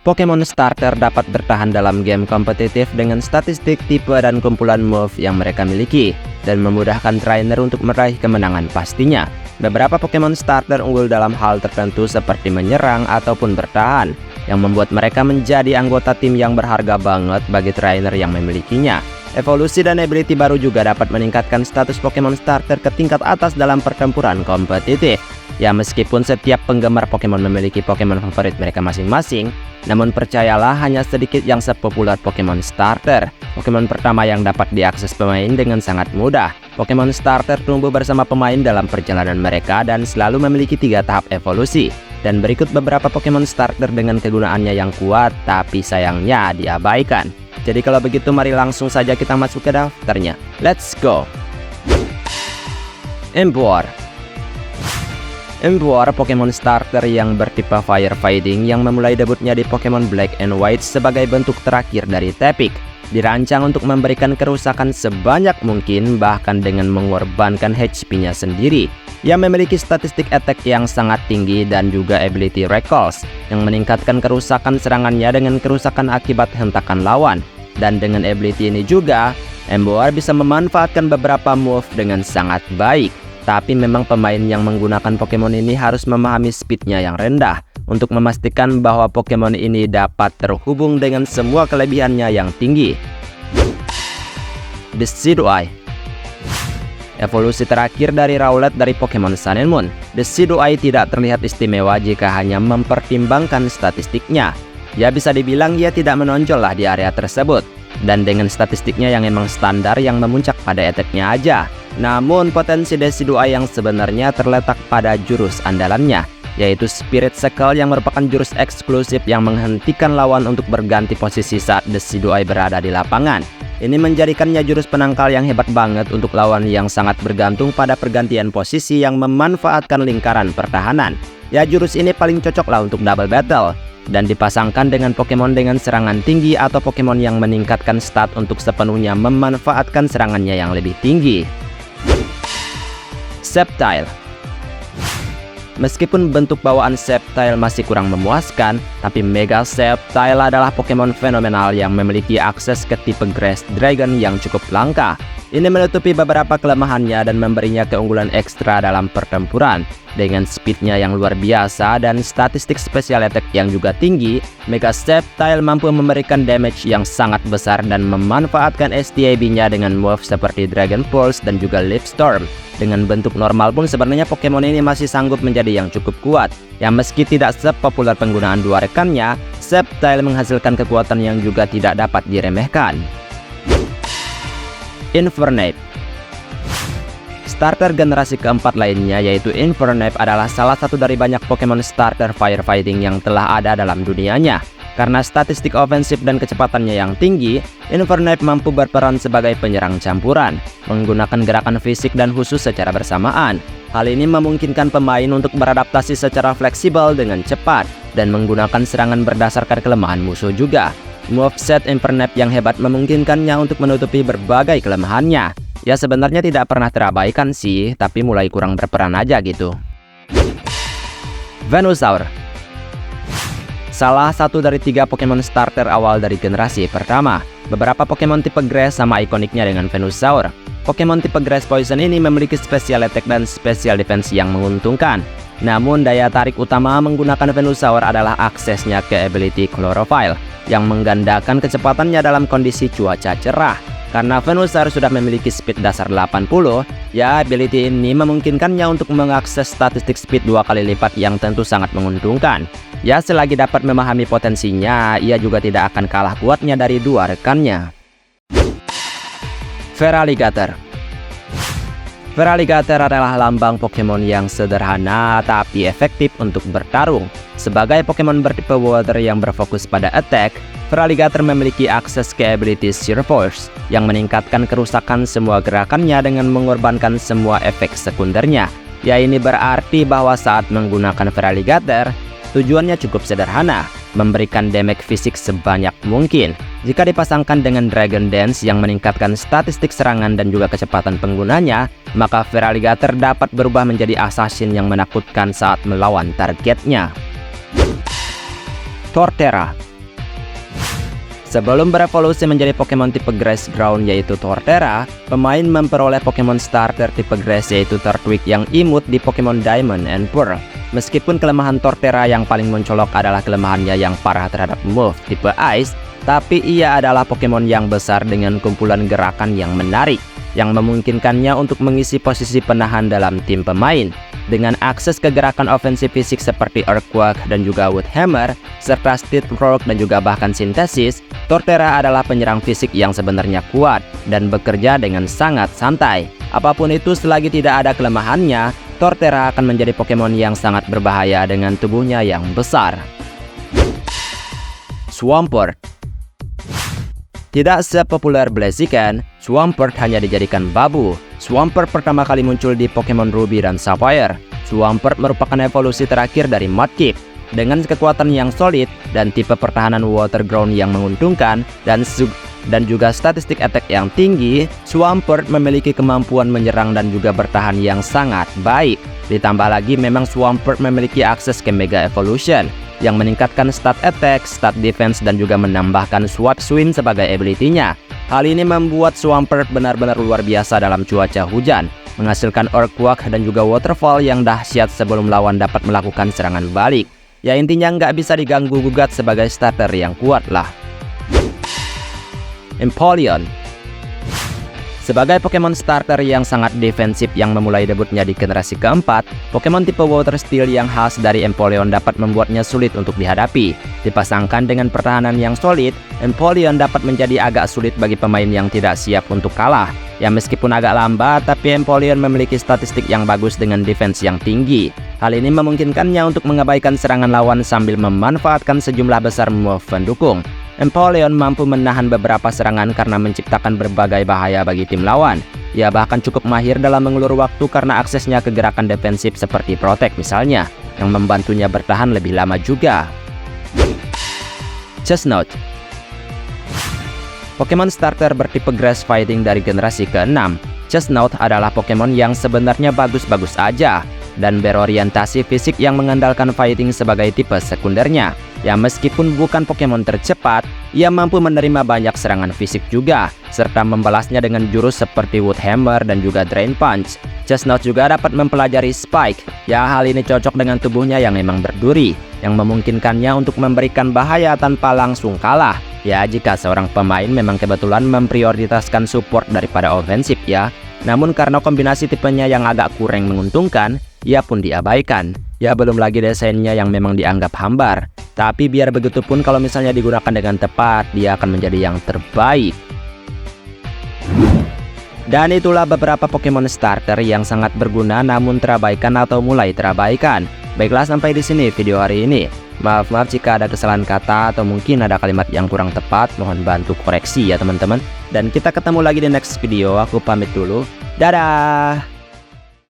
Pokemon starter dapat bertahan dalam game kompetitif dengan statistik, tipe, dan kumpulan move yang mereka miliki, dan memudahkan trainer untuk meraih kemenangan pastinya. Beberapa Pokemon starter unggul dalam hal tertentu seperti menyerang ataupun bertahan, yang membuat mereka menjadi anggota tim yang berharga banget bagi trainer yang memilikinya. Evolusi dan ability baru juga dapat meningkatkan status Pokemon starter ke tingkat atas dalam pertempuran kompetitif. Ya, meskipun setiap penggemar Pokemon memiliki Pokemon favorit mereka masing-masing, namun percayalah hanya sedikit yang sepopuler Pokemon starter. Pokemon pertama yang dapat diakses pemain dengan sangat mudah. Pokemon starter tumbuh bersama pemain dalam perjalanan mereka dan selalu memiliki 3 tahap evolusi. Dan berikut beberapa Pokemon starter dengan kegunaannya yang kuat, tapi sayangnya diabaikan. Jadi kalau begitu mari langsung saja kita masuk ke daftarnya. Let's go! Emboar. Emboar, Pokemon starter yang bertipe Fire Fighting yang memulai debutnya di Pokemon Black and White sebagai bentuk terakhir dari Tepig. Dirancang untuk memberikan kerusakan sebanyak mungkin, bahkan dengan mengorbankan HP-nya sendiri. Ia memiliki statistik attack yang sangat tinggi dan juga ability recalls yang meningkatkan kerusakan serangannya dengan kerusakan akibat hentakan lawan. Dan dengan ability ini juga, Emboar bisa memanfaatkan beberapa move dengan sangat baik. Tapi memang pemain yang menggunakan Pokemon ini harus memahami speednya yang rendah untuk memastikan bahwa Pokemon ini dapat terhubung dengan semua kelebihannya yang tinggi. Decidueye. Evolusi terakhir dari Rowlet dari Pokemon Sun and Moon, Decidueye tidak terlihat istimewa jika hanya mempertimbangkan statistiknya. Ya, bisa dibilang ia tidak menonjol lah di area tersebut. Dan dengan statistiknya yang emang standar yang memuncak pada attack-nya aja. Namun potensi Decidueye yang sebenarnya terletak pada jurus andalannya, yaitu Spirit Circle yang merupakan jurus eksklusif yang menghentikan lawan untuk berganti posisi saat Decidueye berada di lapangan. Ini menjadikannya jurus penangkal yang hebat banget untuk lawan yang sangat bergantung pada pergantian posisi yang memanfaatkan lingkaran pertahanan. Ya, jurus ini paling cocok lah untuk double battle dan dipasangkan dengan Pokemon dengan serangan tinggi atau Pokemon yang meningkatkan stat untuk sepenuhnya memanfaatkan serangannya yang lebih tinggi. Sceptile. Meskipun bentuk bawaan Sceptile masih kurang memuaskan, tapi Mega Sceptile adalah Pokemon fenomenal yang memiliki akses ke tipe Grass Dragon yang cukup langka. Ini menutupi beberapa kelemahannya dan memberinya keunggulan ekstra dalam pertempuran. Dengan speednya yang luar biasa dan statistik special attack yang juga tinggi, Mega Sceptile mampu memberikan damage yang sangat besar dan memanfaatkan STAB-nya dengan move seperti Dragon Pulse dan juga Leaf Storm. Dengan bentuk normal pun sebenarnya Pokemon ini masih sanggup menjadi yang cukup kuat. Ya, meski tidak sepopuler penggunaan dua rekannya, Sceptile menghasilkan kekuatan yang juga tidak dapat diremehkan. Infernape. Starter generasi keempat lainnya yaitu Infernape adalah salah satu dari banyak Pokemon starter firefighting yang telah ada dalam dunianya. Karena statistik ofensif dan kecepatannya yang tinggi, Infernape mampu berperan sebagai penyerang campuran, menggunakan gerakan fisik dan khusus secara bersamaan. Hal ini memungkinkan pemain untuk beradaptasi secara fleksibel dengan cepat dan menggunakan serangan berdasarkan kelemahan musuh juga. Moveset Infernape yang hebat memungkinkannya untuk menutupi berbagai kelemahannya. Ya, sebenarnya tidak pernah terabaikan sih, tapi mulai kurang berperan aja gitu. Venusaur. Salah satu dari 3 Pokemon starter awal dari generasi pertama. Beberapa Pokemon tipe Grass sama ikoniknya dengan Venusaur. Pokemon tipe Grass Poison ini memiliki special attack dan special defense yang menguntungkan. Namun daya tarik utama menggunakan Venusaur adalah aksesnya ke ability Chlorophyll yang menggandakan kecepatannya dalam kondisi cuaca cerah. Karena Venusaur sudah memiliki speed dasar 80, ya ability ini memungkinkannya untuk mengakses statistik speed 2 kali lipat yang tentu sangat menguntungkan. Ya, selagi dapat memahami potensinya, ia juga tidak akan kalah kuatnya dari 2 rekannya. Feraligatr. Feraligatr adalah lambang Pokemon yang sederhana tapi efektif untuk bertarung. Sebagai Pokemon bertipe Water yang berfokus pada attack, Feraligatr memiliki akses ke ability Sheer Force yang meningkatkan kerusakan semua gerakannya dengan mengorbankan semua efek sekundernya. Ya, ini berarti bahwa saat menggunakan Feraligatr, tujuannya cukup sederhana, memberikan damage fisik sebanyak mungkin. Jika dipasangkan dengan Dragon Dance yang meningkatkan statistik serangan dan juga kecepatan penggunanya, maka Feraligatr dapat berubah menjadi assassin yang menakutkan saat melawan targetnya. Torterra. Sebelum berevolusi menjadi Pokemon tipe Grass Ground yaitu Torterra, pemain memperoleh Pokemon starter tipe Grass yaitu Turtwig yang imut di Pokemon Diamond and Pearl. Meskipun kelemahan Torterra yang paling mencolok adalah kelemahannya yang parah terhadap move tipe Ice, tapi ia adalah Pokemon yang besar dengan kumpulan gerakan yang menarik, yang memungkinkannya untuk mengisi posisi penahan dalam tim pemain. Dengan akses ke gerakan ofensif fisik seperti Earthquake dan juga Wood Hammer, serta Stealth Rock dan juga bahkan Sintesis, Torterra adalah penyerang fisik yang sebenarnya kuat dan bekerja dengan sangat santai. Apapun itu, selagi tidak ada kelemahannya, Torterra akan menjadi Pokemon yang sangat berbahaya dengan tubuhnya yang besar. Swampert. Tidak sepopuler Blaziken, Swampert hanya dijadikan babu. Swampert pertama kali muncul di Pokemon Ruby dan Sapphire. Swampert merupakan evolusi terakhir dari Mudkip. Dengan kekuatan yang solid dan tipe pertahanan Water Ground yang menguntungkan dan juga statistik attack yang tinggi, Swampert memiliki kemampuan menyerang dan juga bertahan yang sangat baik. Ditambah lagi memang Swampert memiliki akses ke Mega Evolution yang meningkatkan stat attack, stat defense, dan juga menambahkan Swap Swim sebagai ability-nya. Hal ini membuat Swampert benar-benar luar biasa dalam cuaca hujan, menghasilkan Earthquake dan juga Waterfall yang dahsyat sebelum lawan dapat melakukan serangan balik. Ya intinya nggak bisa diganggu-gugat sebagai starter yang kuat lah. Empoleon. Sebagai Pokemon starter yang sangat defensif yang memulai debutnya di generasi keempat, Pokemon tipe Water Steel yang khas dari Empoleon dapat membuatnya sulit untuk dihadapi. Dipasangkan dengan pertahanan yang solid, Empoleon dapat menjadi agak sulit bagi pemain yang tidak siap untuk kalah. Ya meskipun agak lambat, tapi Empoleon memiliki statistik yang bagus dengan defense yang tinggi. Hal ini memungkinkannya untuk mengabaikan serangan lawan sambil memanfaatkan sejumlah besar move pendukung. Empoleon mampu menahan beberapa serangan karena menciptakan berbagai bahaya bagi tim lawan. Ia bahkan cukup mahir dalam mengulur waktu karena aksesnya ke gerakan defensif seperti Protect misalnya, yang membantunya bertahan lebih lama juga. Chestnut. Pokemon starter bertipe Grass Fighting dari generasi ke-6. Chestnut adalah Pokemon yang sebenarnya bagus-bagus aja dan berorientasi fisik yang mengandalkan fighting sebagai tipe sekundernya. Ya meskipun bukan Pokemon tercepat, ia mampu menerima banyak serangan fisik juga, serta membalasnya dengan jurus seperti Wood Hammer dan juga Drain Punch. Chestnut juga dapat mempelajari Spike. Ya hal ini cocok dengan tubuhnya yang memang berduri, yang memungkinkannya untuk memberikan bahaya tanpa langsung kalah. Ya jika seorang pemain memang kebetulan memprioritaskan support daripada ofensif ya. Namun karena kombinasi tipenya yang agak kurang menguntungkan, ia pun diabaikan. Ya belum lagi desainnya yang memang dianggap hambar. Tapi biar begitu pun kalau misalnya digunakan dengan tepat, dia akan menjadi yang terbaik. Dan itulah beberapa Pokemon starter yang sangat berguna namun terabaikan atau mulai terabaikan. Baiklah sampai di sini video hari ini. Maaf jika ada kesalahan kata atau mungkin ada kalimat yang kurang tepat, mohon bantu koreksi ya teman-teman. Dan kita ketemu lagi di next video, aku pamit dulu. Dadah!